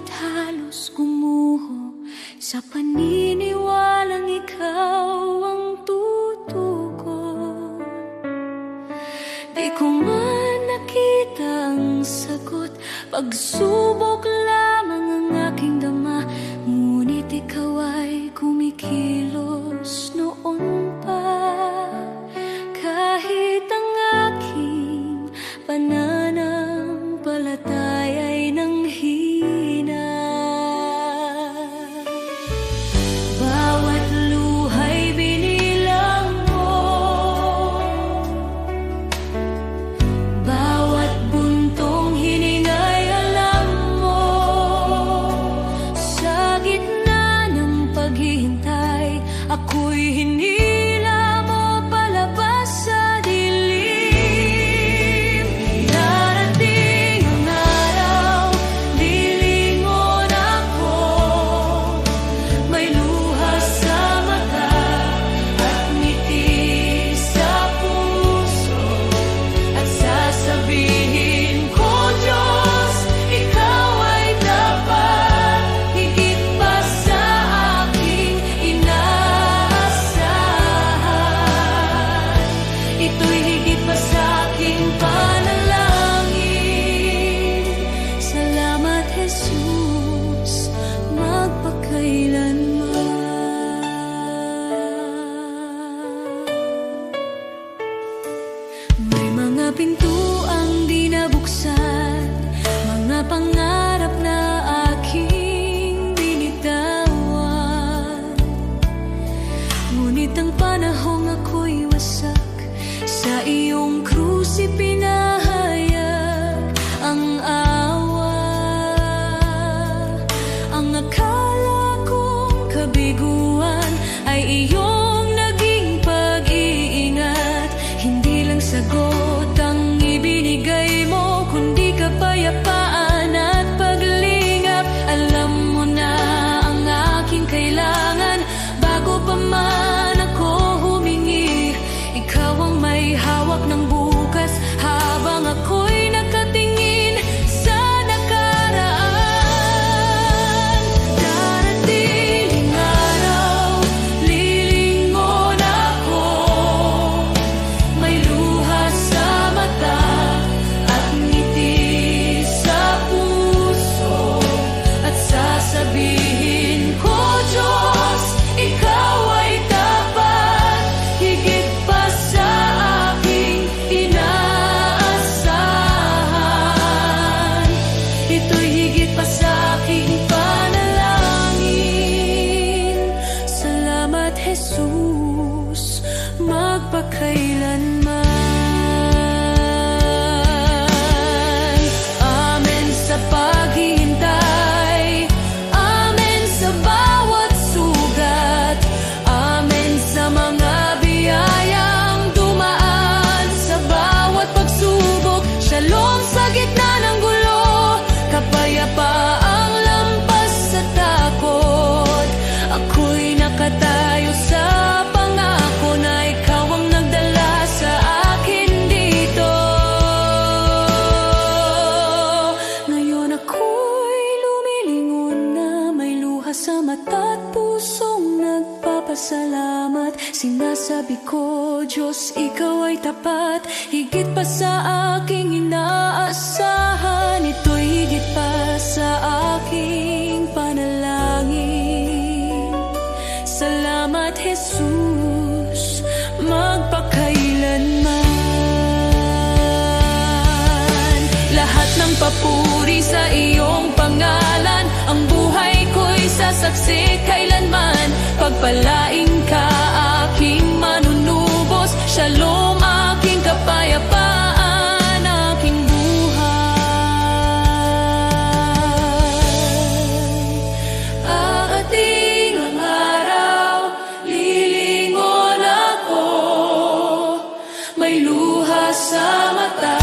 langit halos gumuho sa paniniwalang ikaw ang tutugon. Di ko man nakita ang sagot, pagsubok lamang ang aking dama, ngunit ikaw ay kumikilos noon pa. Kahit ang aking pananampalataya ay nanghina, bawat luha'y binilang mo, bawat buntong hininga'y alam mo. Sa gitna ng paghihintay, ako'y hinila mo palabas sa dilim. Darating ang araw, lilingon ako, may luha sa mata at ngiti sa puso, at sasabihin ko, Diyos, ikaw ay dapat, higit pa sa aking inaasahan. Ito'y higit pa sa aking panalangin. Salamat, Jesus, magpakailanman. May mga pintuang di nabuksan, mga pangarap na aking binitawan, ngunit ang panahong ako'y wasak, sa iyong krus ipinahayag ang awa. Ang akala kong kabiguan ay iyong naging pag-iingat. Hindi lang sagot ang ibinigay mo, kundi kapayapaan at paglingap. Alam mo na ang aking kailangan bago pa man ako humingi. Ikaw ang may hawak ng bukas habang ako'y nakatingin sa nakaraan. Darating ang araw, lilingon ako, may luha sa mata at ngiti sa puso, at sasabihin ko, Diyos, ikaw ay dapat, higit pa sa aking inaasahan. Ito'y higit pa sa aking panalangin. Salamat, Jesus, magpakailanman. Amen sa paghihintay, amen sa bawat sugat, amen sa mga biyayang dumaan sa bawat pagsubok. Shalom sa gitna ng gulo, kapayapaang lampas sa takot. Ako'y nakatayo sa pangako na ikaw ang nagdala sa akin dito. Ngayon ako'y lumilingon na, may luha sa mata at pusong nagpapasalamat. Sinasabi ko, Diyos, ikaw ay tapat, higit pa sa aking inaasahan. Ito'y higit pa sa aking panalangin. Salamat, Jesus, magpakailanman. Lahat ng papuri sa iyong pangalan, ang buhay ko'y sasaksi kailanman. Pagpalaing ka, aking manunubos, shalom, aking kapayapaan, aking buhay. Aating ang araw, lilingon ako, may luha sa mata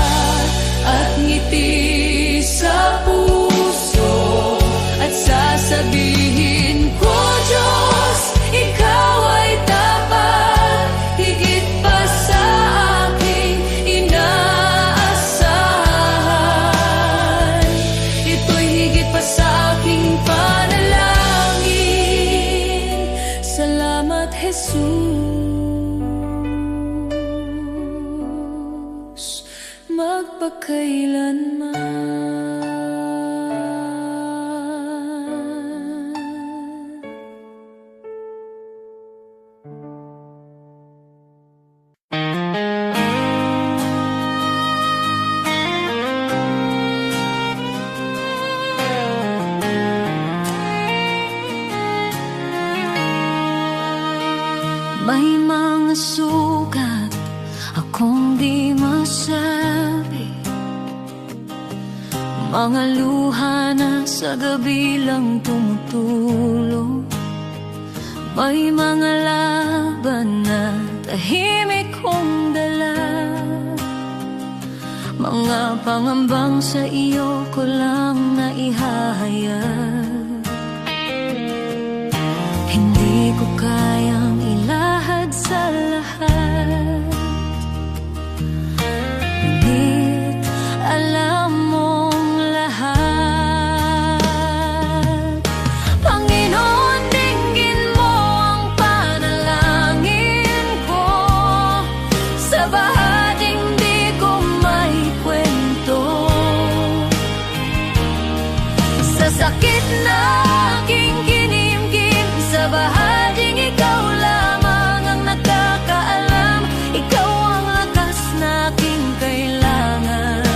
at ngiti sa puso, at sasabihin ko, Diyos, ikaw Salamat, Jesus, magpakailanman. May mga sugat akong di masabi, mga luha na sa gabi lang tumutulong. May mga laban na tahimik kong dala, mga pangambang sa iyo ko lang naihahayag. Hindi ko kayang ilahad sa lahat, ngunit alam mong lahat. Panginoon, dinggin mo ang panalangin ko, sa bahaging di ko maikwento, sa sakit na aking kinimkim, sa bahaging ikaw lamang ang nakakaalam. Ikaw ang lakas na aking kailangan,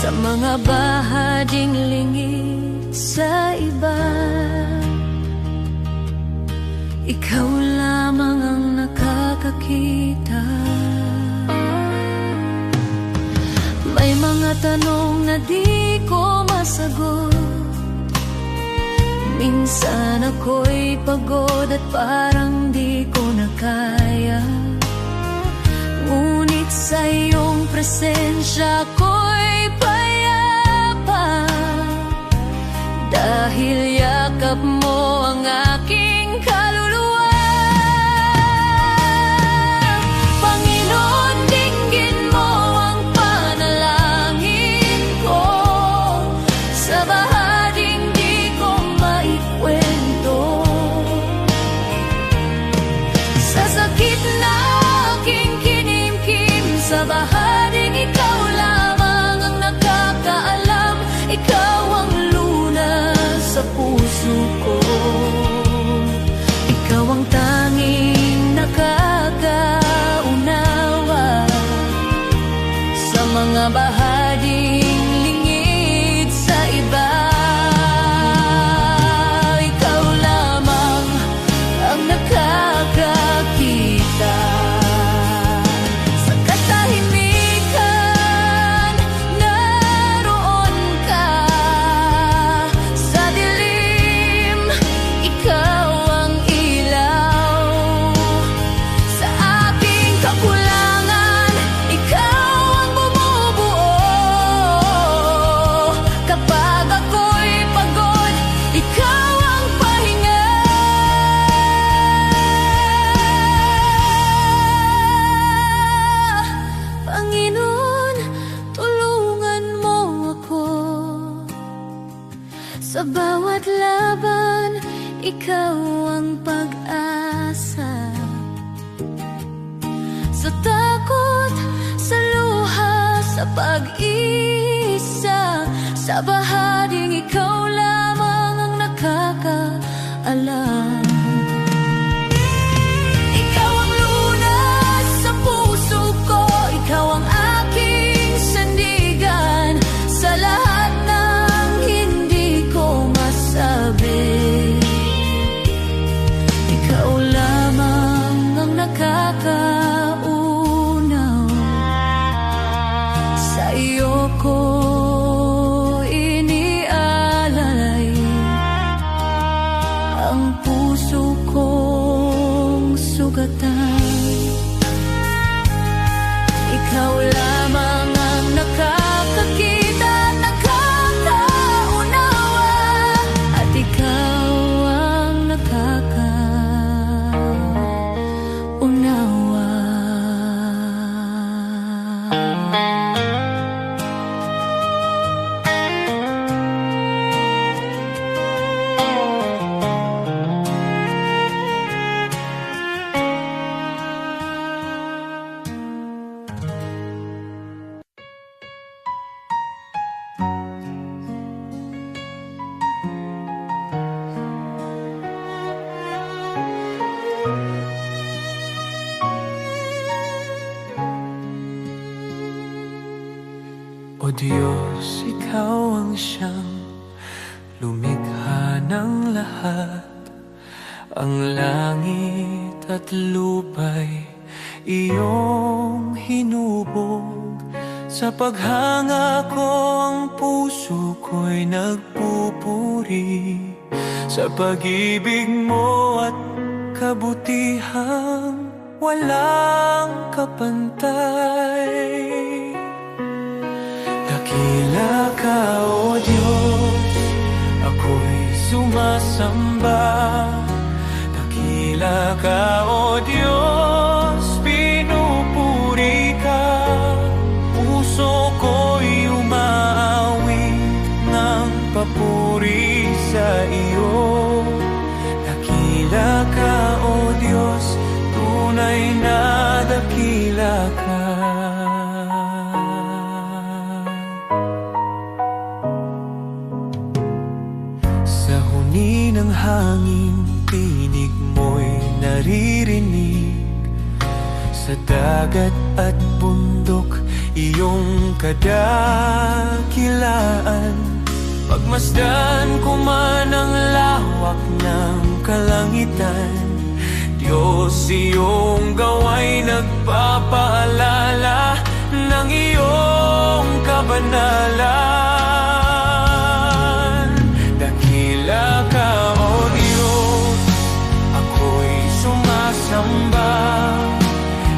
sa mga bahaging lingid sa iba. Ikaw lamang ang nakakakita. May mga tanong na di ko masagot, minsan ako'y pagod at parang di ko na kaya, ngunit sa iyong presensya ako'y payapa, dahil yakap mo ang aking kaluluwa. Panginoon, dinggin mo ang panalangin ko, sa bahaging di ko maikwento, sa sakit na aking kinimkim, sa bahaging ikaw lamang ang nakakaalam. Ikaw ang lunas sa puso ko, ikaw ang tanging nakakaunawa, sa mga bahaging lingid sa iba. Ikaw lamang ang nakakakita, sa katahimikan naroon ka, sa dilim ikaw ang ilaw, sa aking kakulangan ikaw ang bumubuo, kapag ako'y pagod ikaw ang pahinga. Panginoon, tulungan mo ako, sa bawat laban ikaw ang pag-asa, sa takot, sa luha, sa pag-isa, sa bahaging ikaw lamang ang nakakaalam. Ikaw ang lunas sa puso ko, ikaw ang aking sandigan, sa lahat ng hindi ko masabi. Ikaw lamang ang nakakaunaw, sa iyo ko inialalay ang puso kong sugatan. Ikaw lamang ang nakakakita, nakakaunawa, at ikaw ang nakakaunawa. Diyos, Ikaw ang siyang lumikha ng lahat. Ang langit at lupa'y iyong hinubog. Sa paghanga ko ang puso ko'y nagpupuri sa pag-ibig mo at kabutihang walang kapantay. Dakila ka, O Diyos, ako'y sumasamba. Dakila ka, O Diyos, pinupuri ka. Puso ko'y umaawit ng papuri sa iyo. Dakila ka, O Diyos, tunay na dakila ka. Sa huni ng hangin, tinig mo'y naririnig. Sa dagat at bundok, iyong kadakilaan. Pagmasdan ko man ang lawak ng kalangitan, Diyos, iyong gawa'y nagpapaalala ng iyong kabanalan. Dakila ka, O Diyos, ako'y sumasamba.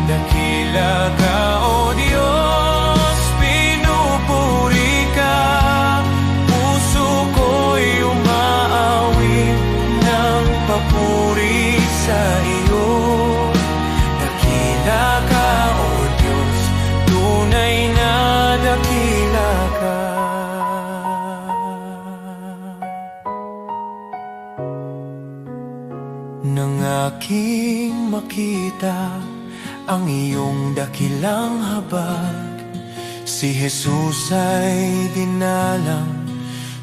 Dakila ka, O Diyos, pinupuri ka. Puso ko'y umaawit ng papuri sa iyo. Dakila ka, O Diyos, tunay na dakila ka. Nang aking makita ang iyong dakilang habag, si Jesus ay dinalang,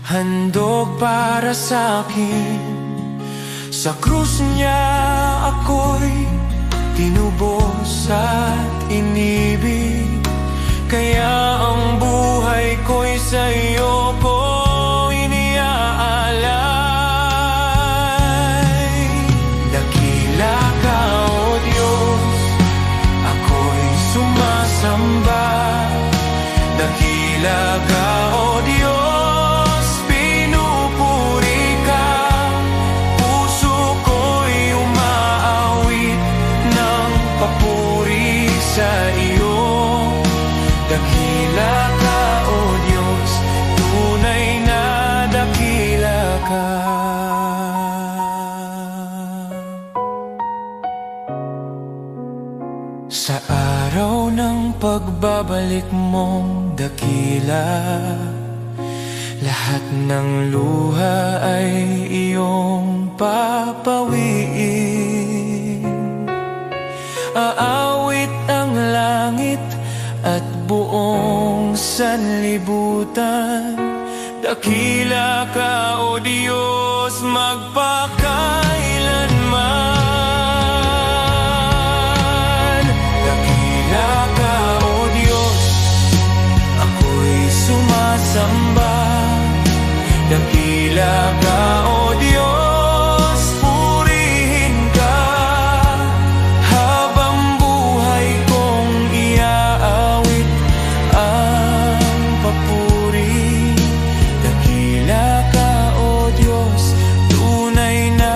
handog para sa akin. Sa krus niya ako'y tinubos at inibig, kaya ang buhay ko'y sa iyo ko iniaalay. Dakila ka, O Diyos, ako'y sumasamba. Dakila ka, O Diyos, pinupuri ka. Puso ko'y umaawit ng papuri sa iyo. Dakila ka, O Diyos, tunay na dakila ka. Sa araw ng pagbabalik mong dakila, lahat ng luha ay iyong papawiin. Aawit ang langit at buong sanlibutan. Dakila ka, O Diyos, magpakailanman. Dakila ka, O Diyos, ako'y sumasamba. Dakila ka, O Diyos, purihin ka. Habang buhay kong iaawit ang papuri. Dakila ka, O Diyos, tunay na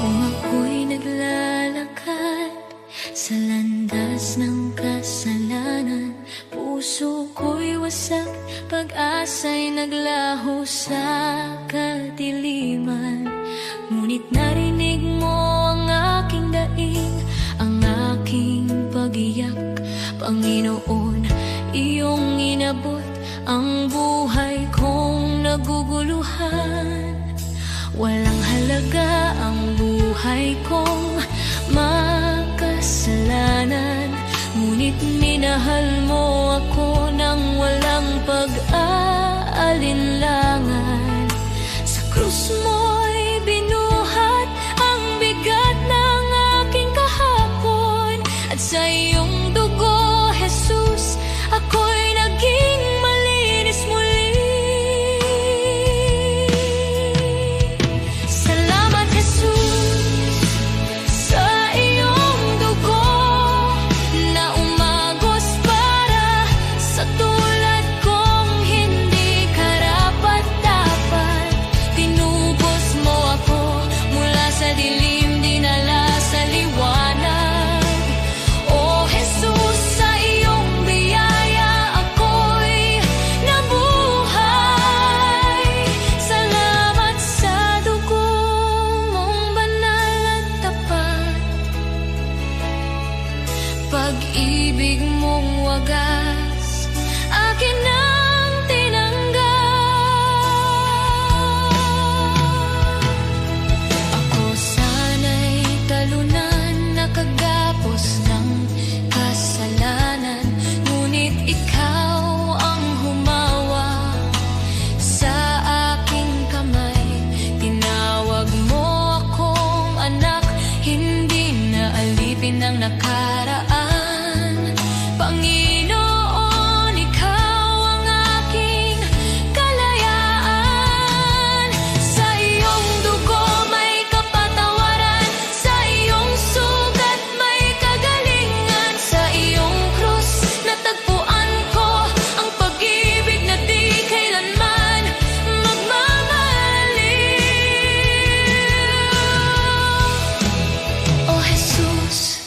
Kung ako'y naglalakad sa landas ng kasalanan, puso ko'y wasak, pag-asa'y naglaho sa kadiliman. Ngunit narinig mo ang aking daing, ang aking pag-iyak. Panginoon, iyong inabot ang buhay kong naguguluhan. Walang halaga ang buhay kong makasalanan, ngunit minahal mo ako ng walang pag-aalinlangan. Sa krus mo'y binuhat ang bigat ng aking kahapon, at sa iyong dugo, Jesus, ako'y naging malinis muli. Salamat, Jesus, sa iyong dugo na umagos para sa tulad kong hindi karapat-dapat. Tinubos mo ako mula sa dilim, dinala sa liwanag. O Jesus, sa iyong biyaya ako'y nabuhay. Salamat sa dugo mong banal at tapat, pag-ibig mong wagas, akin ang tinanggap. Ako sana'y talunan, nakagapos ng kasalanan, ngunit ikaw ang humawa sa aking kamay. Tinawag mo akong anak, hindi na alipin ng nakaraan. Panginoon, ikaw ang aking kalayaan. Sa iyong dugo may kapatawaran, sa iyong sugat may kagalingan. Sa iyong krus natagpuan ko ang pag-ibig na di kailanman magmamaliw. O Jesus,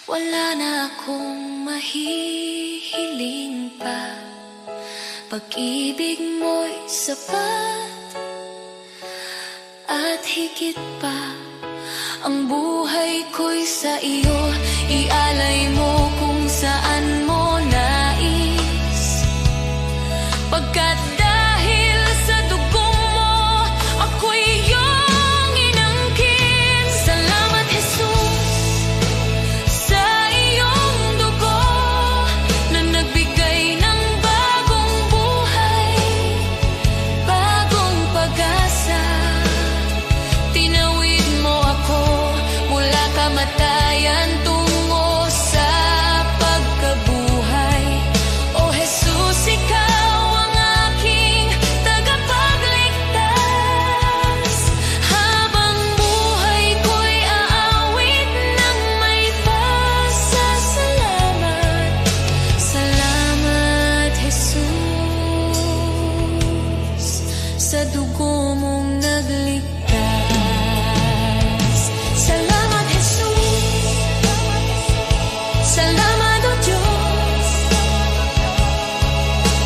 wala na akong mahihiling pa, pag-ibig mo'y sapat at higit pa. Ang buhay ko'y sa iyo, ialay mo kung saan mo nais. Pagkat dahil sa dugong mo, ako'y iyong inangkin. Salamat, Jesus, sa iyong dugo na nagbigay ng bagong buhay, bagong pag-asa. Tinawid mo ako mula kamatayan tungo sa pagkabuhay. O Jesus, ikaw ang aking tagapagligtas. Habang buhay ko'y aawit ng may pasasalamat. Salamat, Jesus, sa dugo mong nagligtas. Salamat, Jesus. Salamat, O Diyos,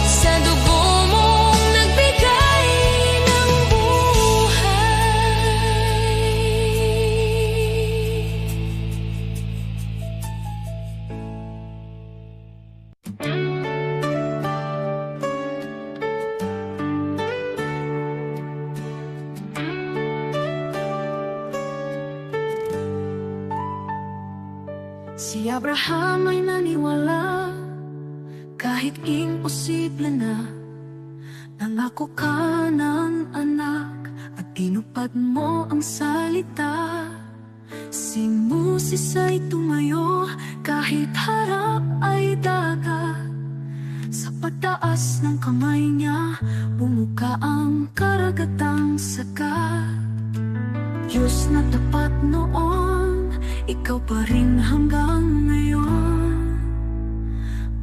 sa dugo mong nagbigay ng buhay. Si Abraham ay naniwala, kahit imposible na, nangako ka ng kang anak at tinupad mo ang salita. Si Moses ay tumayo kahit harap ay dagat. Sa pagtaas ng kamay niya, bumuka ang karagatang sagat. Diyos na tapat noon, ikaw pa rin hanggang ngayon.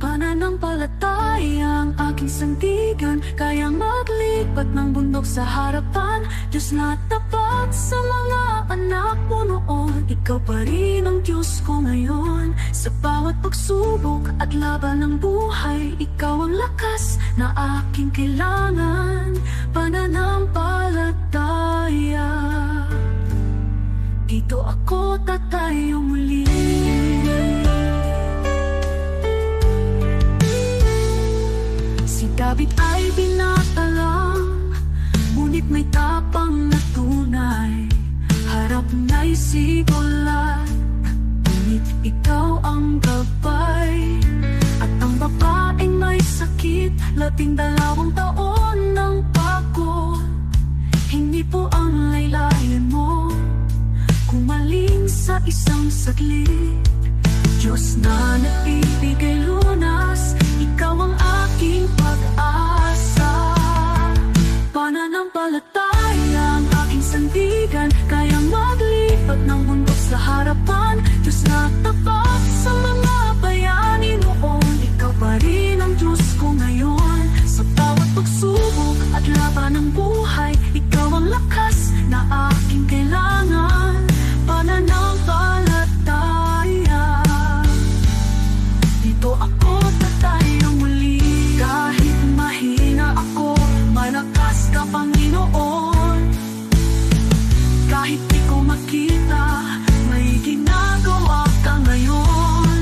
Pananampalataya ang aking sandigan, kayang maglipat ng bundok sa harapan. Diyos na tapat sa mga anak mo noon, ikaw pa rin ang Diyos ko ngayon. Sa bawat pagsubok at laban ng buhay, ikaw ang lakas na aking kailangan. Pananampalataya, dito ako tatayo muli. Si David ay binata lang, ngunit may tapang na tunay. Harap na'y sigolat, ngunit ikaw ang gabay. At ang babaeng may sakit, 12 taon ng pagod. Hindi po ang laylayan mo kumaling sa isang saglit. Diyos na nagbibigay lunas, ikaw ang aking pag-asa. Pananampalataya ang aking sandigan, kayang maglipat ng bundok sa harapan. Diyos na tapat sa mga bayani noon, ikaw pa rin ang Diyos ko ngayon. Sa bawat pagsubok at laban ng buhay, ikaw ang lakas na aking kailangan. Pananampalataya, dito ako tatayo muli. Kahit mahina ako, malakas ka Panginoon. Kahit di ko makita, may ginagawa ka ngayon.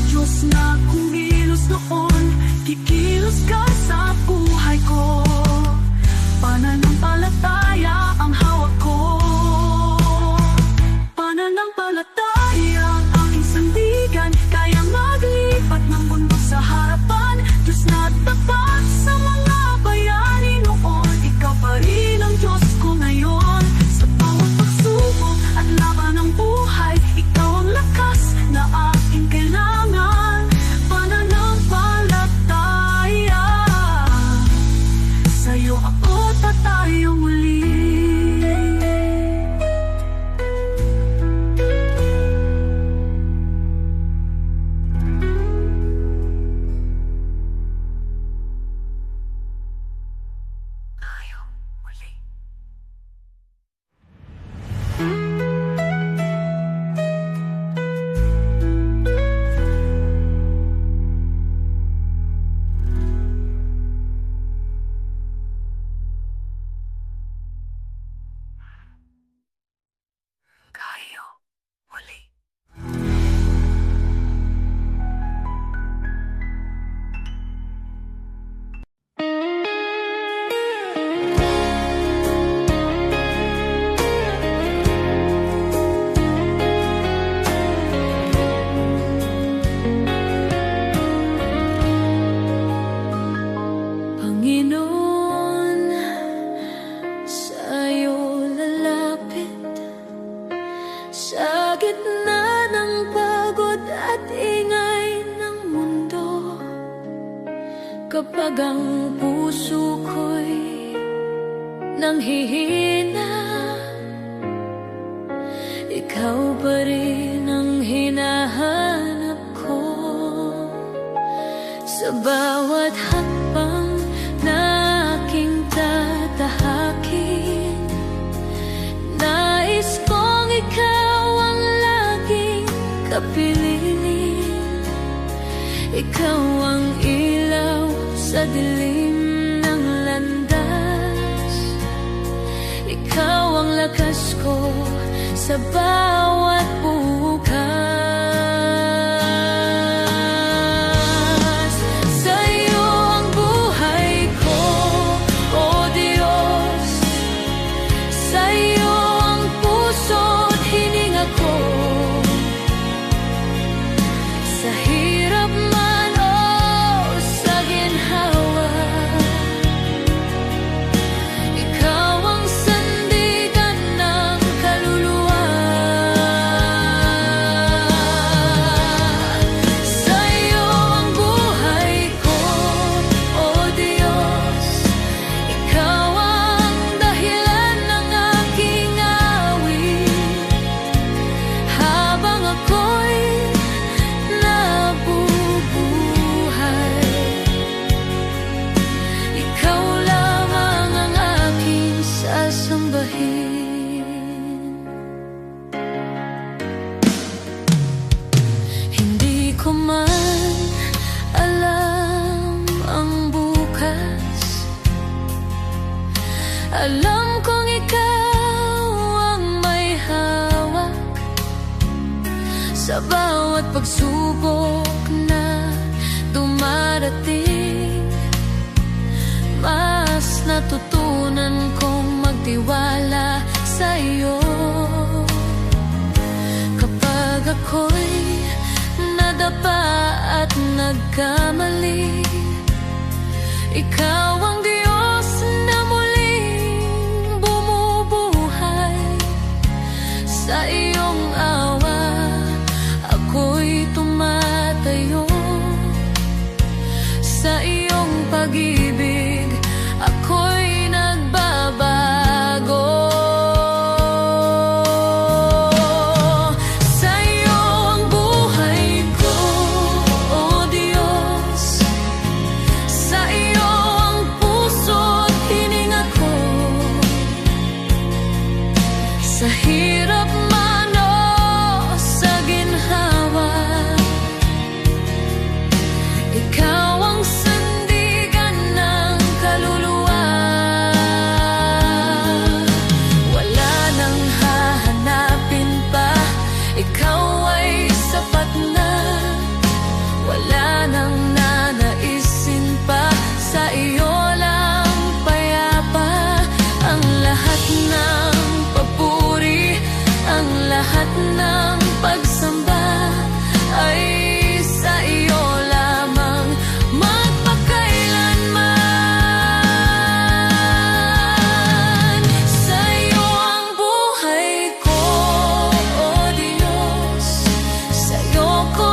Diyos na kumilos noon, kikilos ka sa buhay ko. Pananampalataya ang hawak ko. Pananampalataya ang aking sandigan, kayang maglipat ng bundok sa harapan. Diyos na tapat sa mga bayani noon, ikaw pa rin ang Diyos ko ngayon. Sa bawat pagsubok at laban ng buhay, ikaw ang lakas na aking kailangan. Pananampalataya, sa'yo ako tatayo muli. Panginoon, sa'yo lalapit sa gitna ng pagod at ingay ng mundo. Kapag ang puso ko'y nanghihina, ikaw pa rin ang hinahanap ko. Sa bawat hakbang na aking tatahakin, nais kong ikaw ang laging kapiling. Ikaw ang ilaw sa dilim ng landas, ikaw ang lakas ko sa bawat bukas. Sa'yo ang buhay ko, O Diyos. Sa'yo ang puso't hininga ko. Sa hirap man o sa ginhawa, Alam kong ikaw ang may hawak sa bawat pagsubok na dumarating. Mas natutunan kong magtiwala sa iyo kapag ako'y nadapa at nagkamali. Ikaw ang Diyos na muling bumubuhay. Sa iyong awa ako'y tumatayo. Sa iyong pag-ibig ako'y nagbabago. Sa iyo ang buhay ko, O Diyos. Sa iyo ang puso't hininga ko. Sa hirap man o sa ginhawa, ikaw ang sandigan ng kaluluwa. Wala nang hahanapin pa, ikaw ay sapat na. Wala nang nanaisin pa, sa iyo lang payapa. Ang lahat ng papuri, ang lahat ng pagsamba ay sa iyo lamang magpakailanman. Sa iyo ang buhay ko, O Diyos. Sa iyo ko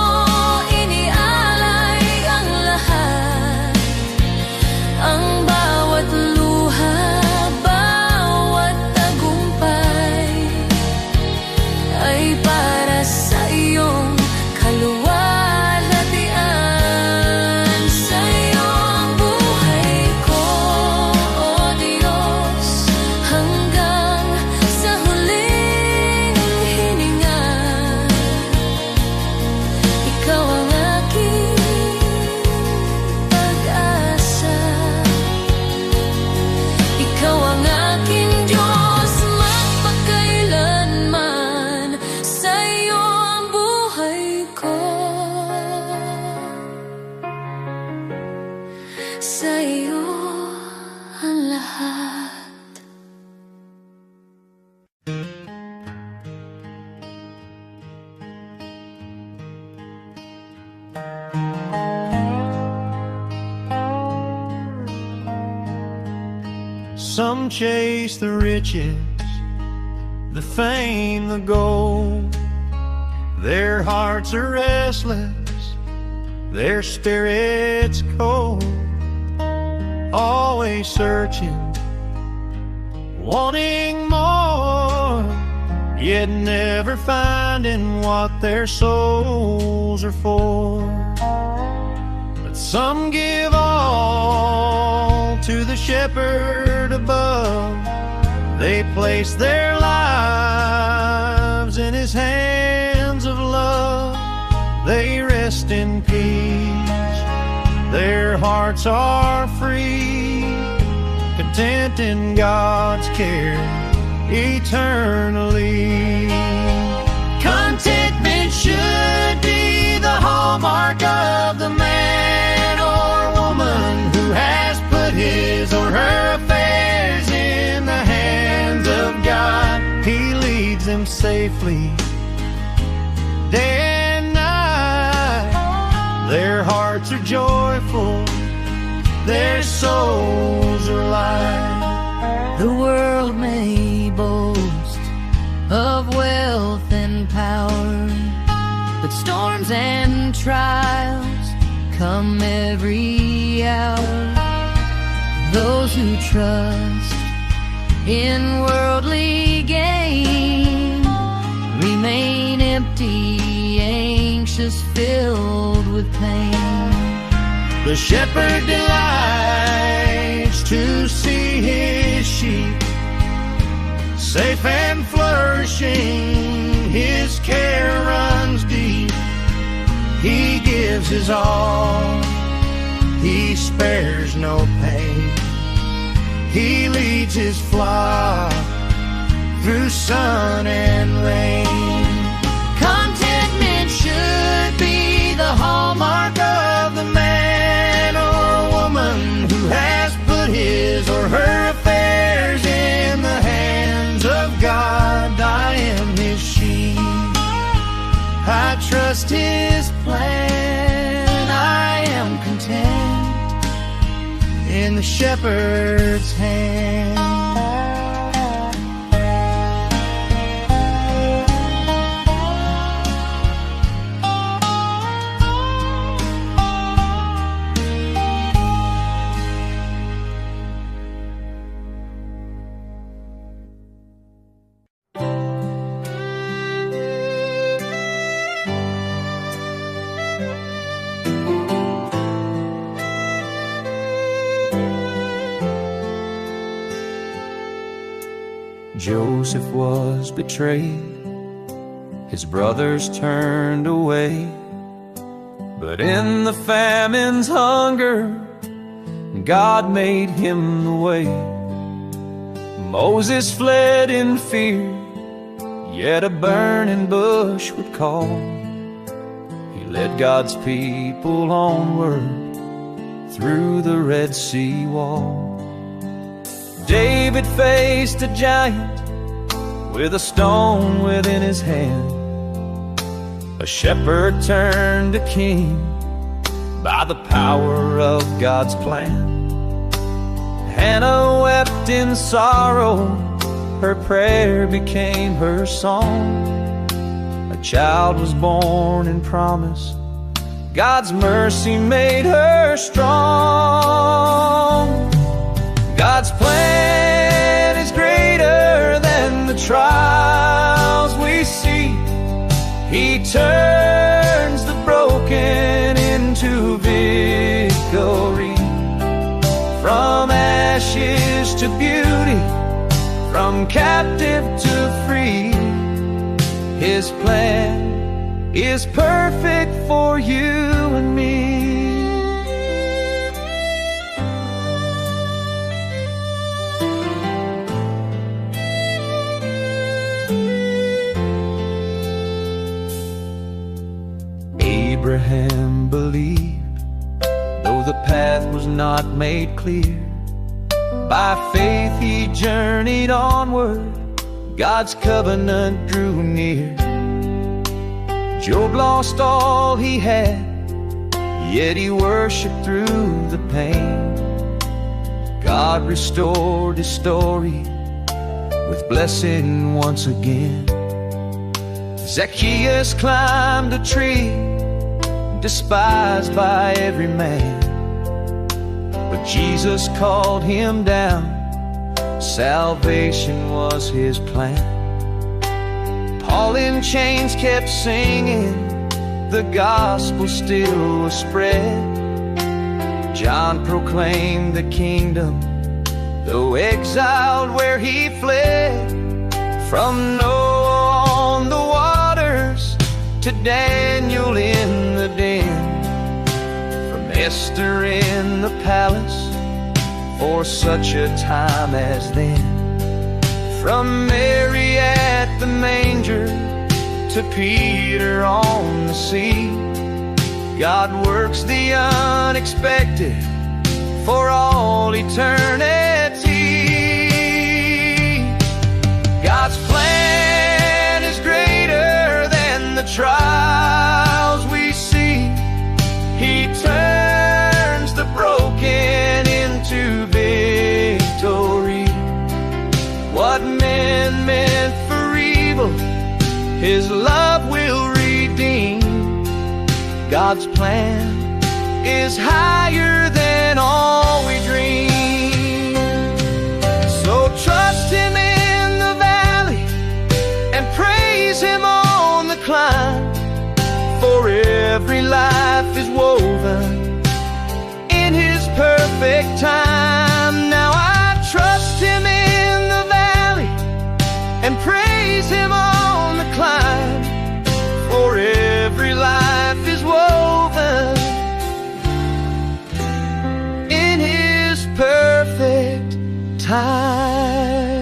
inialay ang lahat. Ang bawat luha, bawat tagumpay ay para sa iyong kaluwalhatian. Sa iyo ang buhay ko, O Diyos. Hanggang sa huling hininga, ikaw ang aking pag-asa. Ikaw ang aking Diyos magpakailanman. Sa iyo ang buhay ko. Sa iyo ang lahat. Some chase the riches, the fame, the gold. Their hearts are restless, their spirits cold. Always searching, wanting more, yet never finding what their souls are for. But some give all to the shepherd above. They place their lives in his hands of love. They rest in peace, their hearts are free, content in God's care eternally. Contentment should be the hallmark of the man or woman who has put his or her affairs in the hands of God. He leads them safely day and night. Their hearts are joyful, their souls are light. The world may boast of wealth and power, but storms and trials come every hour. Those who trust in worldly gain remain empty, anxious, filled with pain. The shepherd delights to see his sheep safe and flourishing. His care runs deep. He gives his all. He spares no pain. He leads his flock through sun and rain. Contentment should be the hallmark of the man or woman who has put his or her affairs in the hands of God. I am his sheep, I trust his plan. I am content in the shepherd's hand. Joseph was betrayed, his brothers turned away, but in the famine's hunger, God made him the way. Moses fled in fear, yet a burning bush would call. He led God's people onward through the Red Sea wall. David faced a giant with a stone within his hand. A shepherd turned to king by the power of God's plan. Hannah wept in sorrow, her prayer became her song. A child was born in promise, God's mercy made her strong. God's plan is greater than the trials we see. He turns the broken into victory. From ashes to beauty, from captive to free, His plan is perfect for you and me. Abraham believed, though the path was not made clear. By faith he journeyed onward, God's covenant drew near. Job lost all he had, yet he worshiped through the pain. God restored his story with blessing once again. Zacchaeus climbed a tree, despised by every man, but Jesus called him down. Salvation was his plan. Paul in chains kept singing, the gospel still was spread. John proclaimed the kingdom, though exiled where he fled. From Noah on the waters to Daniel in the den, from Esther in the palace for such a time as then, from Mary at the manger to Peter on the sea. God works the unexpected for all eternity. God's plan is greater than the trials we see. He turns the broken into victory. What men meant for evil, His love will redeem. God's plan is higher than all we dream. So trust Him in the valley and praise Him on the climb. For every life is woven in His perfect time. Now I trust Him in the valley and praise Him on the climb. For every life is woven in His perfect High.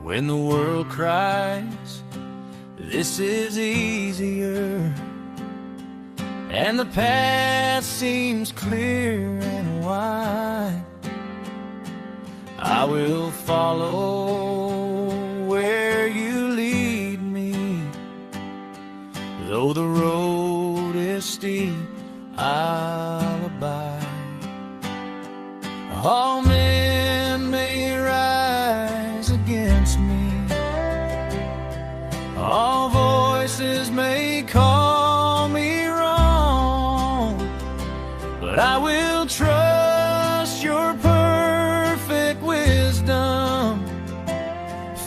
When the world cries, this is easier, and the path seems clear and wide, I will follow where you lead me. Though the road is steep, I'll abide. All men may rise against me, all voices may call me wrong, but I will trust your perfect wisdom,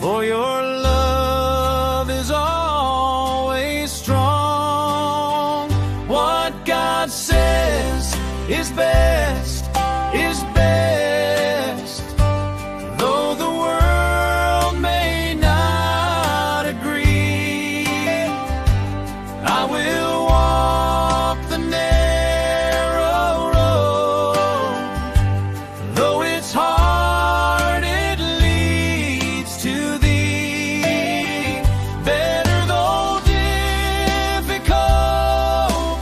for your love is always strong. What God says is best, is best, though the world may not agree. I will walk the narrow road, though it's hard, it leads to thee. Better though difficult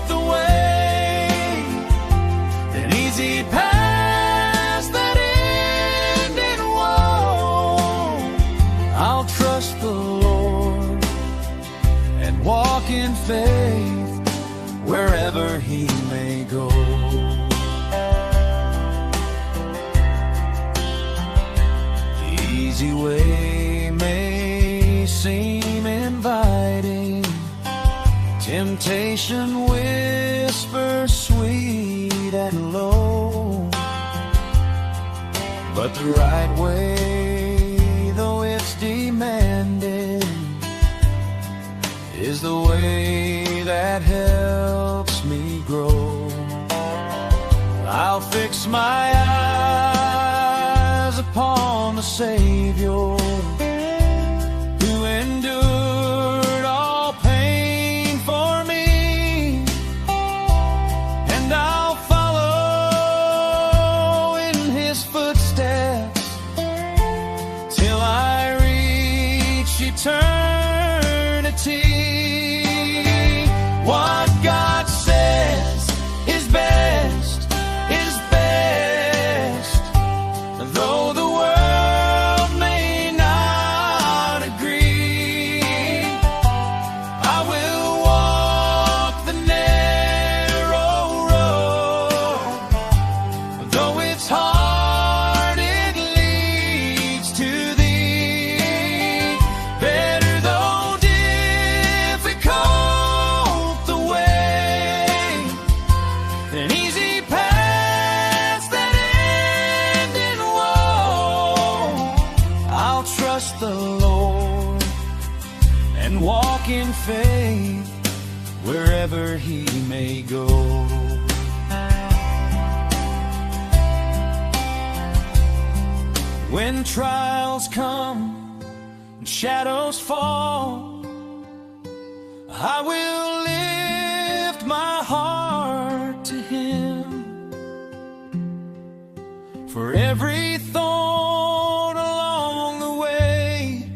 the way, than easy paths that end in woe. I'll trust the Lord and walk in faith wherever He may go. The easy way may seem inviting, temptation whispers sweet and low, but the right way, though it's demanding, is the way that helps me grow. I'll fix my eyes upon the Savior, who endured all pain for me, and I'll follow in His footsteps till I reach eternity. What God says is best, is best, though the world may not agree. I will walk the narrow road, though it's hard, it leads to thee. Better though difficult the way, than easy paths that end in woe. I'll trust the Lord and walk in faith wherever He may go. When trials come and shadows fall, I will lift my heart to Him. For every thorn along the way,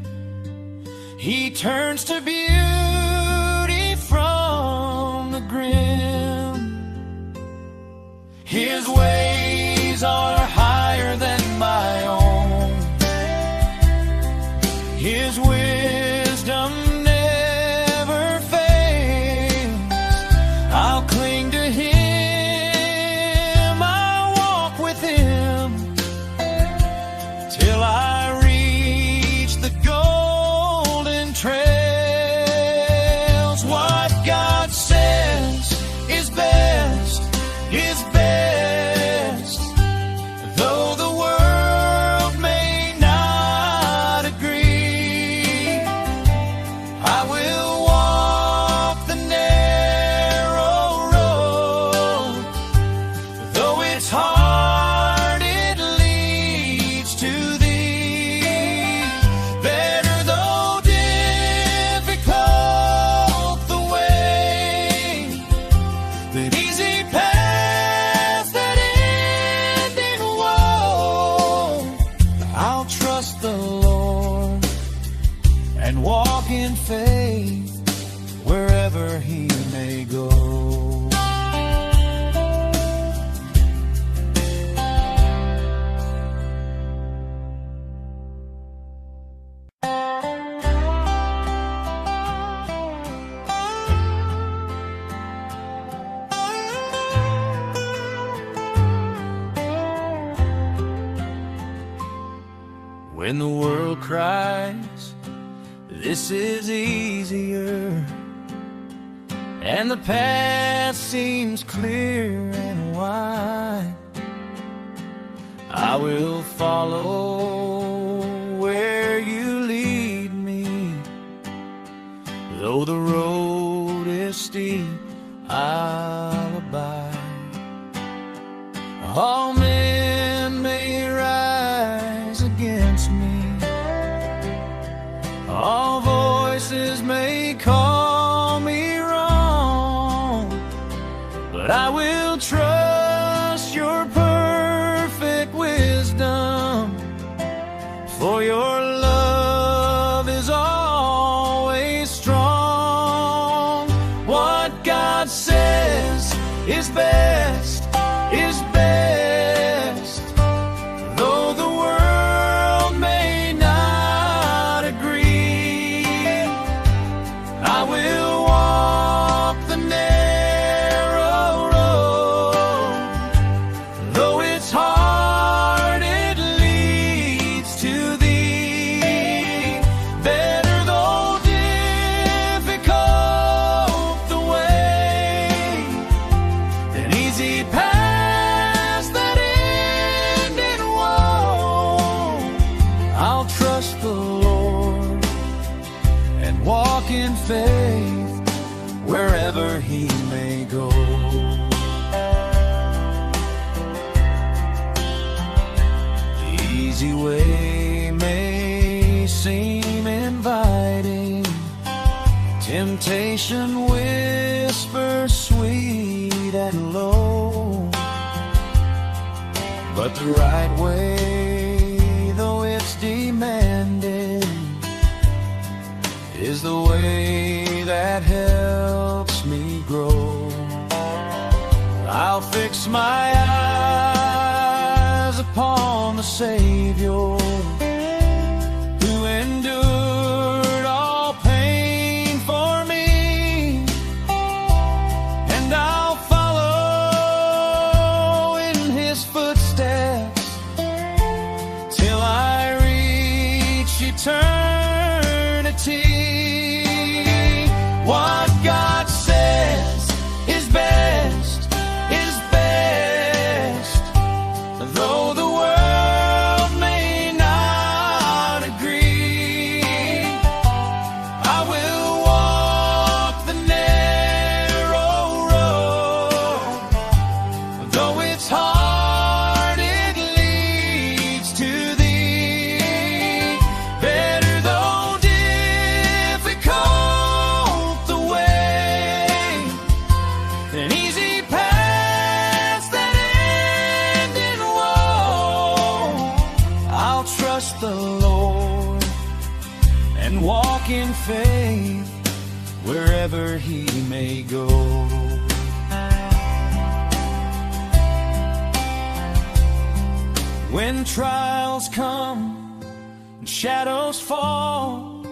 He turns to beauty from the grim. His ways are higher than my own. His wisdom never fails. I'll cling to Him, I'll walk with Him till I reach the golden trails. What God says is best, is best, it's hard, it leads to thee. Better though difficult the way, than easy paths that end in woe. I'll trust the Lord and walk in faith wherever He may go. When the world cries, this is easier, and the path seems clear and wide, I will follow where you lead me. Though the road is steep, I'll abide. All men may rise against me, all voices may call me wrong, but I will trust your perfect wisdom, for your love is always strong. What God says is best, is best, though the world may not agree. I will walk the narrow road, though it's hard, it leads to thee. Better though difficult the way, than easy paths that end in woe. I'll trust the Lord and walk in faith wherever He may go. The easy way may seem inviting, temptation whispers sweet and low, but the right way, though it's demanding, is the way that helps me grow. I'll fix my eyes upon the Savior, who endured all pain for me, and I'll follow in His footsteps till I reach eternity. What God says is best, is best, though the world may not agree. I will walk the narrow road, though it's hard, it leads to thee. Better though difficult the way, than easy paths that end in woe. I'll trust the Lord and walk in faith wherever He may go. When trials come and shadows fall,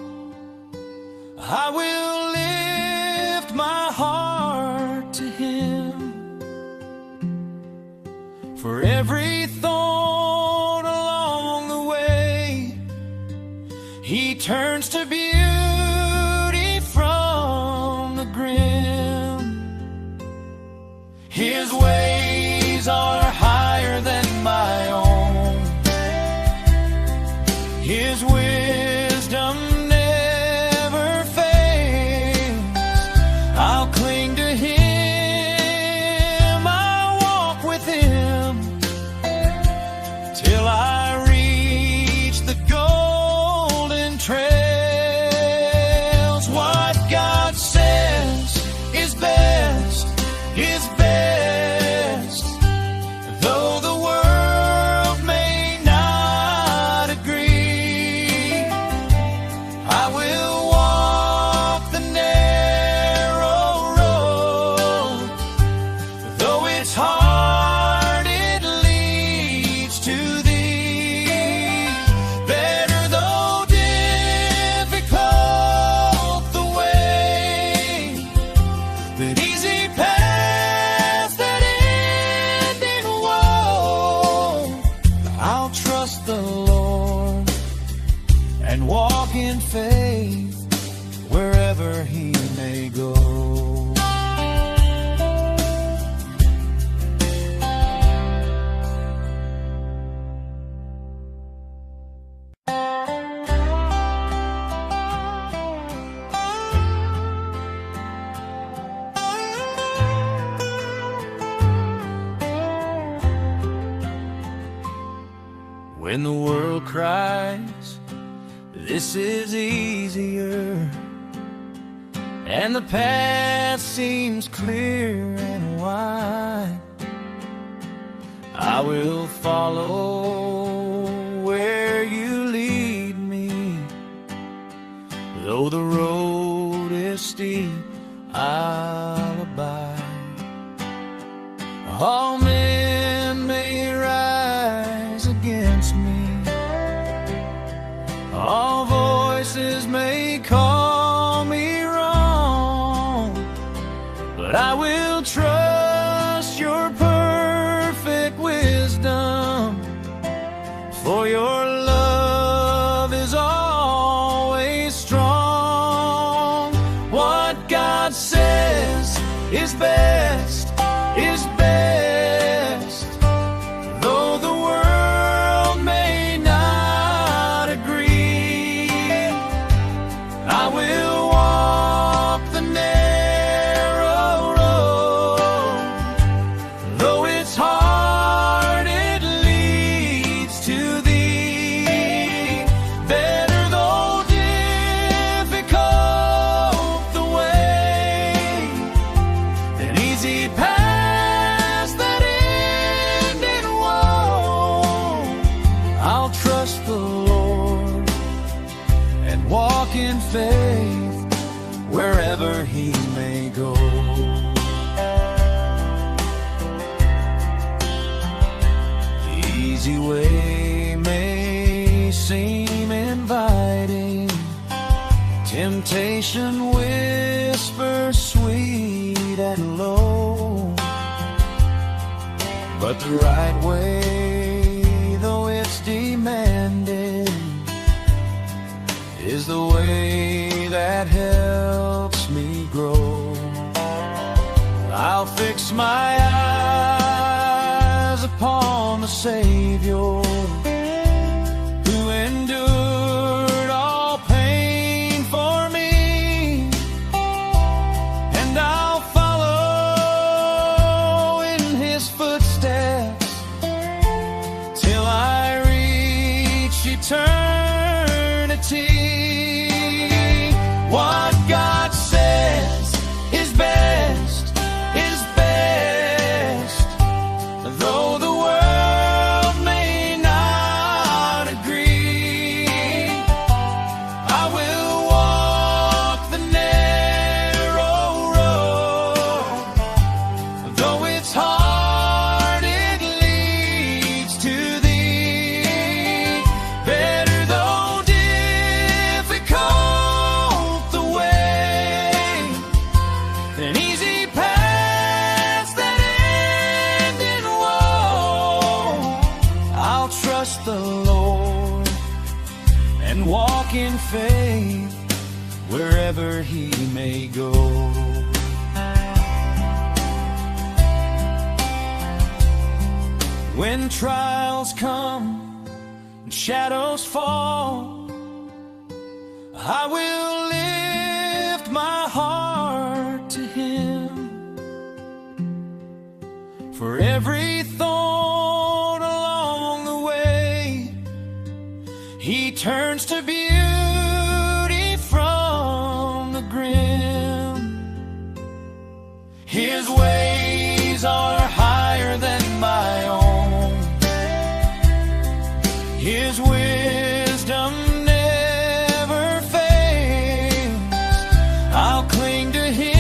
I will lift my heart to Him. For every thorn along the way, He turns to beauty from the grim. His ways are higher than my own. His wisdom never fails. I'll cling to Him, I'll walk with Him in faith wherever he may go. When the world cries, this is easier, and the path seems clear and wide, I will follow where you lead me. Though the road is steep, I'll abide. All men may rise against me, all voices may call me wrong, but I will trust your perfect wisdom, for your love is always strong. What God says is best, is best, though the world may not agree. I will walk the narrow road, though it's hard, it leads to thee. Better though difficult the way, an easy path that end in woe. I'll trust the Lord and walk in faith wherever he may go. The easy way may seem inviting, temptation whispers sweet and low, but the right way, though it's demanding, is the way that helps me grow. I'll fix my eyes upon the Savior, who endured all pain for me, and I'll follow in his footsteps till I reach eternity. What God says is best, is best, though the world may not agree. I will walk the narrow road, though it's hard, it leads to thee. Better though difficult the way, an easy path that end in woe. I'll trust the Lord and walk in faith wherever he may go. When trials come and shadows fall, I will lift my heart to him. For every thorn along the way, he turns to beauty from the grim. His ways are higher than my own, his wisdom never fails. I'll cling to him,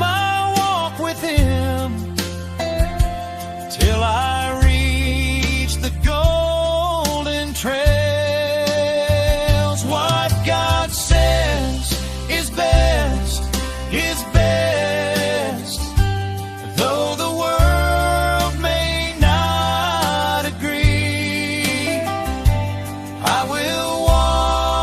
I'll walk with him till I reach the golden trails. What God says is best, is best, though the world may not agree. I will walk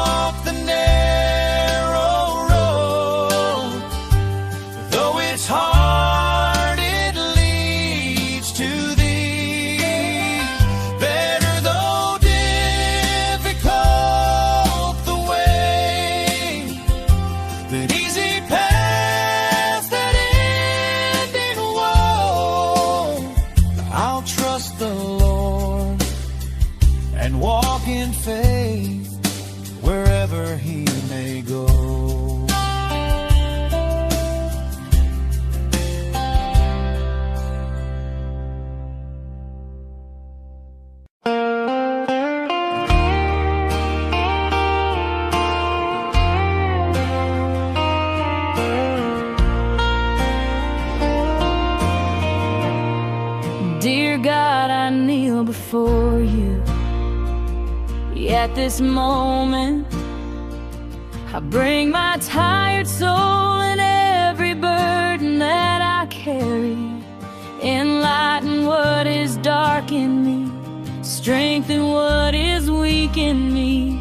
Dear God, I kneel before you. At this moment, I bring my tired soul and every burden that I carry. Enlighten what is dark in me, strengthen what is weak in me.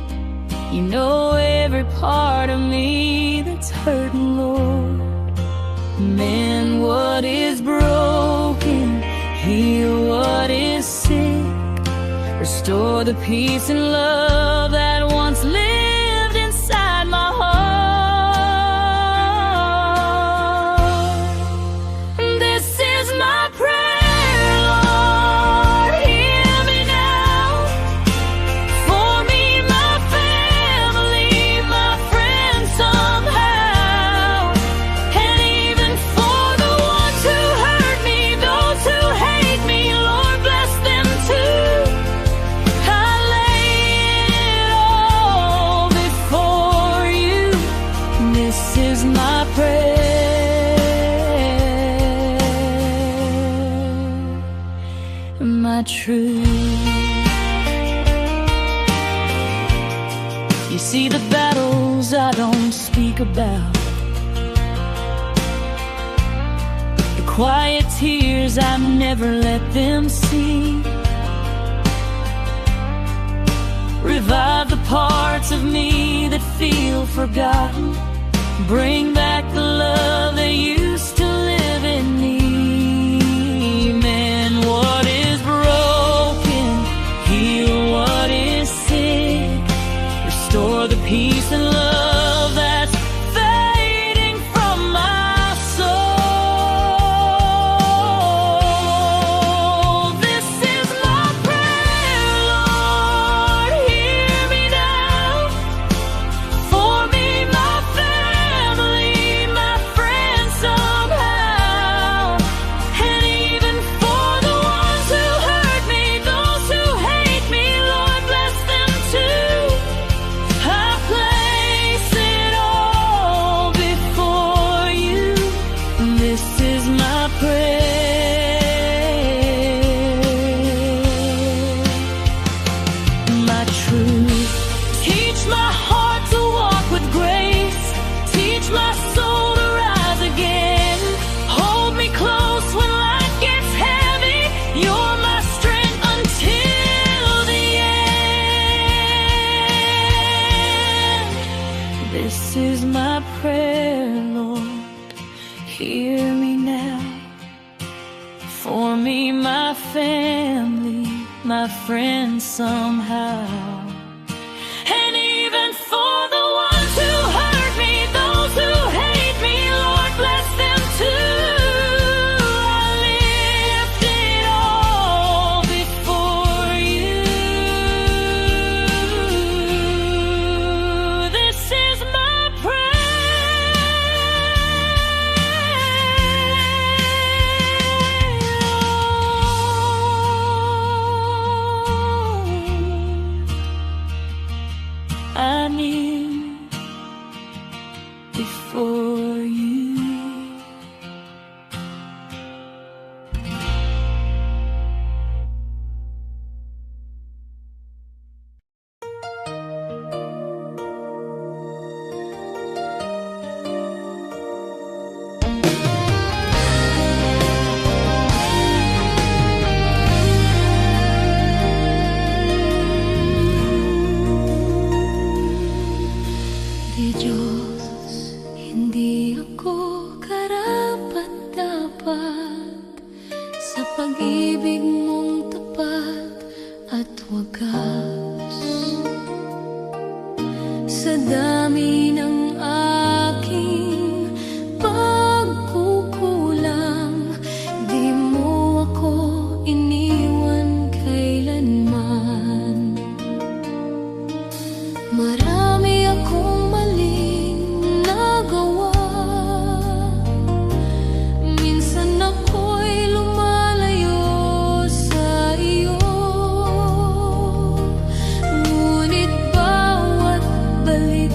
You know every part of me that's hurting, Lord. Mend what is broken, heal what is sick, restore the peace and love that once lived inside my heart. This is my prayer, Lord, hear me now. For me, my family, my friends somehow, and even for the ones who hurt me, those who hate me, Lord, bless them too. I lay it all before you. This is my prayer, my truth. You see the battles I don't speak about, the quiet tears I never let them see. Revive the parts of me that feel forgotten. Bring back the love that used to live in me. Mend what is broken, heal what is sick, restore the peace and love that's fading from my soul. This is my prayer, Lord, hear me now. For me, my family, my friends somehow, and even for the ones who hurt me, those who hate me, Lord, bless them too. I place it all before you. This is my prayer, my truth. Teach my heart to walk with grace. Teach my soul to rise again. Hold me close when life gets heavy. You're my strength until the end. This is my prayer, Lord, hear me now. For me, my family, my friends somehow, and even for the ones who hurt me, those who hate me, Lord, bless them too. I lift it all before you. This is my prayer. I kneel before you. Di Diyos, hindi ako karapat-dapat sa pag-ibig mong tapat at wagas. Sa dami ng aking pagkukulang, di mo ako iniwan kailanman. Marami akong maling nagawa. Minsan ako'y lumalayo sa iyo. Ngunit bawat balik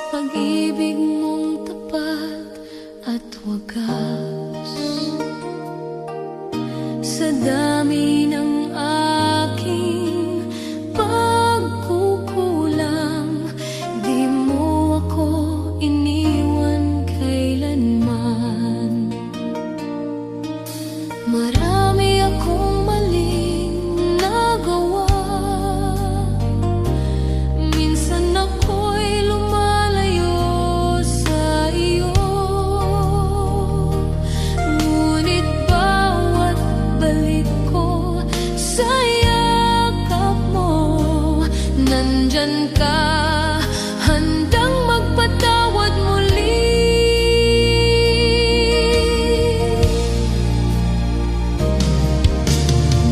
pag-ibig mong tapat at wagas. Sa dami ng aking pagkukulang, di mo ako iniwan kailanman. Marami akong maling nagawa, minsan ako'y lumalayo sa iyo. Ngunit bawat balik ko sa yakap mo, nandyan ka, handang magpatawad muli.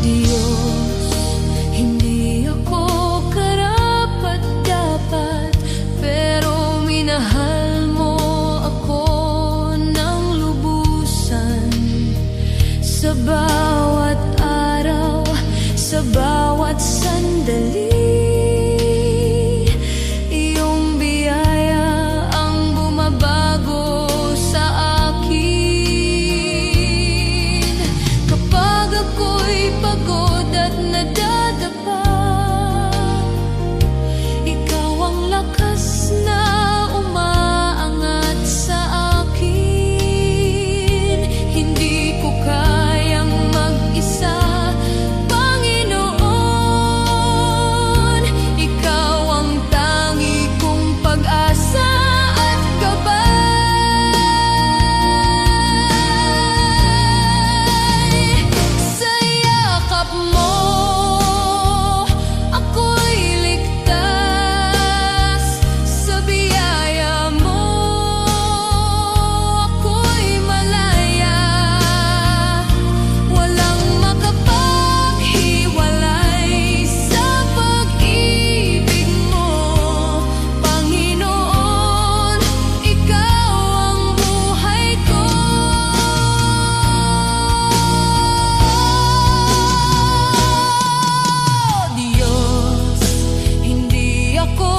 Diyos, hindi ako karapat-dapat, pero minahal mo ako ng lubusan. Sa bawat araw, sa bawat sandali, iyong biyaya ang bumabago sa akin. Kapag ako'y pagod at nadadapa, ikaw ang lakas na umaangat sa akin. Hindi ko kayang mag-isa, Panginoon. Ikaw ang tangi kong pag-asa at gabay. Sa yakap mo, ako'y ligtas. Sa biyaya mo, ako'y malaya. Walang makapaghiwalay sa pag-ibig mo, Panginoon. Ikaw ang buhay ko. Diyos, hindi ako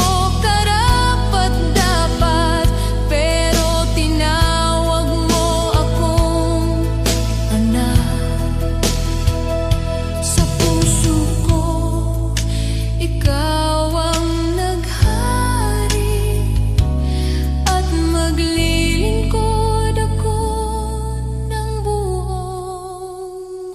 karapat-dapat, pero tinawag mo akong anak. Sa puso ko, ikaw ang naghari, at maglilingkod ako ng buong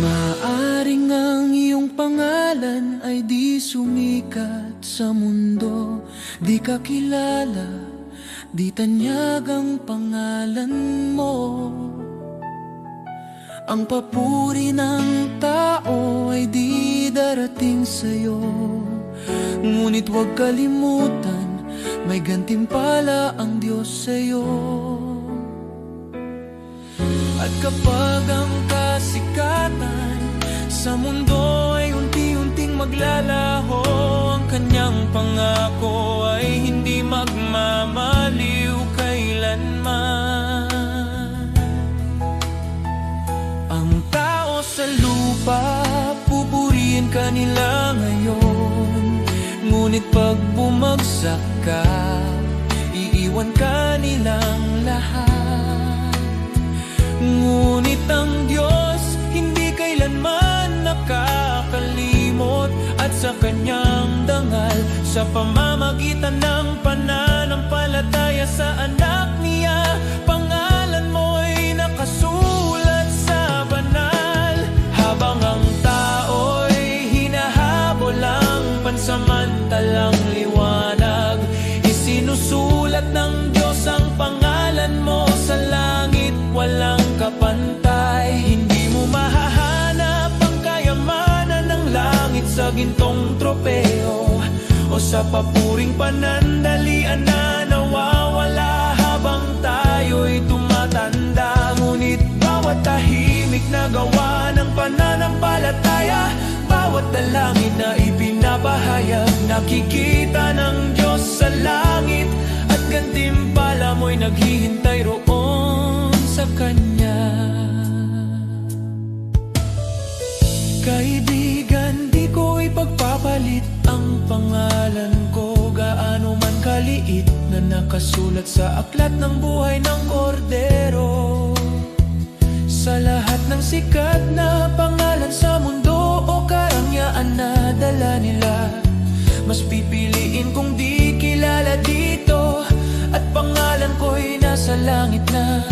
Maaring ang iyong pangalan ay di sumikat sa mundo, di ka kilala, di tanyag ang pangalan mo. Ang papuri ng tao ay di darating sa'yo, ngunit huwag kalimutan, may gantimpala ang Diyos sa'yo. At kapag ang kasikatan sa mundo ay unti-unting maglalaho, ang kanyang pangako ay hindi magmamaliw kailanman. Ang tao sa lupa, pupurihin ka nila ngayon, ngunit pag bumagsak ka, iiwan ka nilang lahat. Ngunit ang Diyos hindi kailanman nakakalimot, at sa kanyang dangal, sa pamamagitan ng pananampalataya sa anak niya, pangalan mo'y nakasulat sa banal. Habang ang tao'y hinahabol ang pansamantalang liwanag, isinusulat ng Diyos ang pangalan mo sa langit, walang kapantay. Hindi mo mahahanap ang kayamanan ng langit sa gintong tropeo, o sa papuring panandalian na nawawala. Habang pananampalataya. Bawat dalangin na ipinapahayag, nakikita ng Diyos sa langit. At gantimpala mo'y naghihintay roon sa Kanya. Kaibigan, di ko ipagpapalit ang pangalan ko, gaano man kaliit, na nakasulat sa aklat ng buhay ng Kordero. Sa lahat ng sikat na pangalan sa mundo o karangyaan na dala nila, mas pipiliin kong di kilala dito, at pangalan ko'y nasa langit na.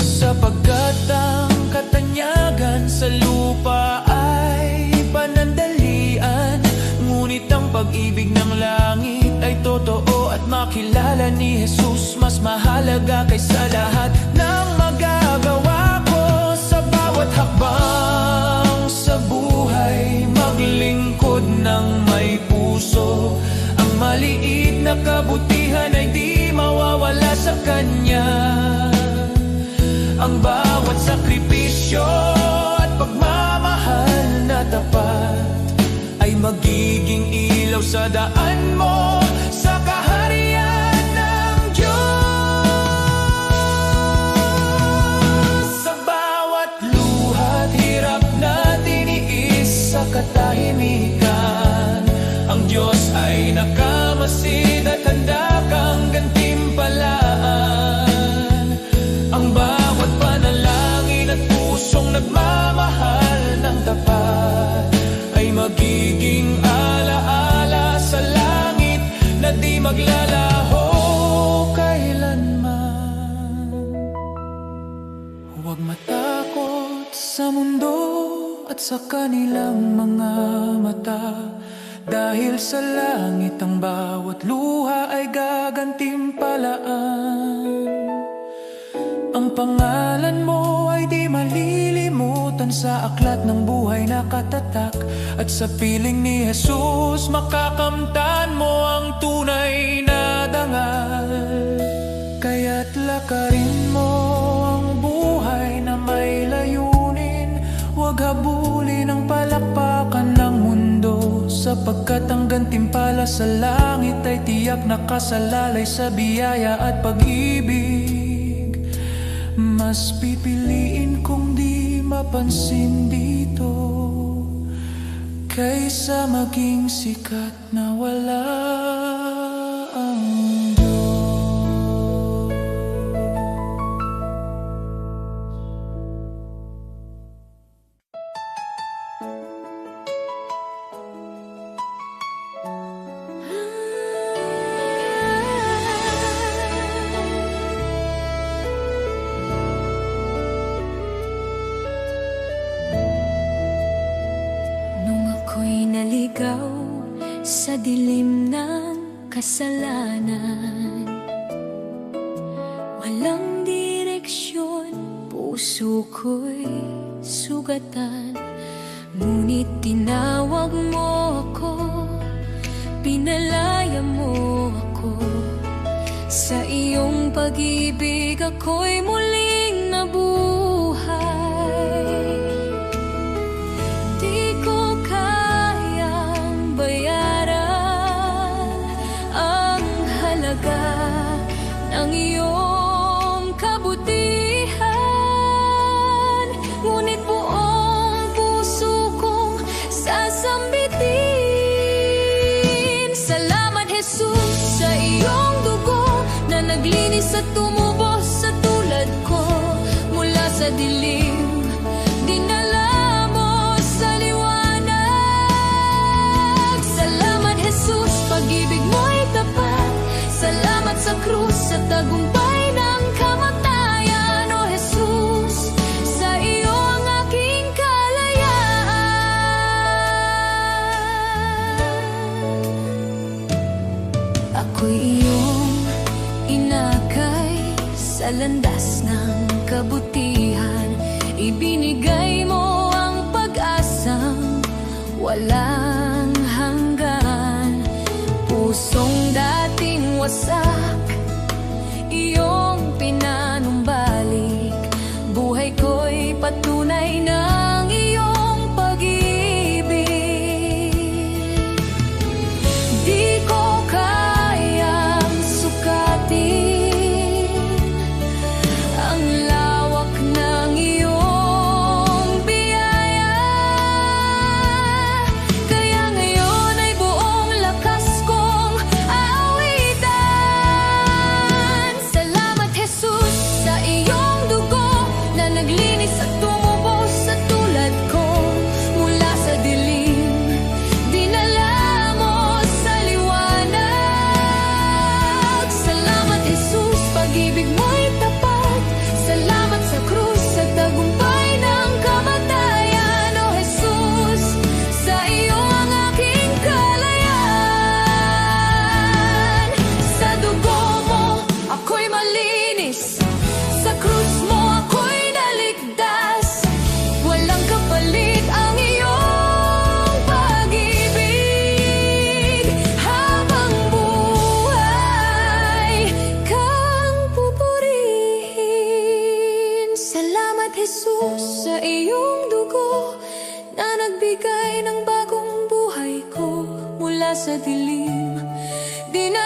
Sapagkat ang katanyagan sa lupa ay panandalian, ngunit ang pag-ibig ng langit ay totoo, at makilala ni Jesus mas mahalaga kaysa lahat ng magagawa ko. Sa bawat hakbang sa buhay, maglingkod ng may puso. Ang maliit na kabutihan ay di mawawala sa Kanya. Ang bawat sakripisyo at pagmamahal na tapat ay magiging ilaw sa daan mo sa kaharian ng Diyos. Sa bawat luha't hirap na tiniis sa katahimikan, ang Diyos ay nakamasid at handa kang gantimpalaan. Ang bawat panalangin at pusong nagmamahal ng tapat ay magiging alaala sa langit na di maglalaho kailanman. Huwag matakot sa mundo at sa kanilang mga mata, dahil sa langit ang bawat luha ay gagantimpalaan. Ang pangalan mo ay di malilimutan sa aklat ng buhay na katatak, at sa piling ni Jesus makakamtan mo ang tunay na dangal. Kaya't lakarin mo ang buhay na may layunin, huwag habulin ang palakpakan ng mundo, sapagkat ang gantimpala sa langit ay tiyak nakasalalay sa biyaya at pag-ibig. Mas pipiliin kong di mapansin dito, kaysa maging sikat na wala ang Diyos. Naligaw sa dilim ng kasalanan, walang direksyon, puso ko'y sugatan. Ngunit tinawag mo ako, pinalaya mo ako. Sa iyong pag-ibig ako'y muling nabuhay. Ang iyong kabutihan, ngunit buong puso kong sasambitin. Salamat Jesus sa iyong dugo na naglinis at tumubos sa tulad ko. Mula sa dilim, dinala mo sa liwanag. Salamat Jesus, pag-ibig mo'y tapat. Salamat sa krus sa tagumpay ng kamatayan. O Jesus, sa iyo ang aking kalayaan. Ako'y iyong inakay sa landas ng kabutihan. Ibinigay mo ang pag-asang walang hanggan. Pusong dating wasak, iyong pinanumbalik. Buhay ko'y patunay ng iyong Jesus, sa iyong dugo na nagbigay ng bagong buhay ko mula sa dilim. Di na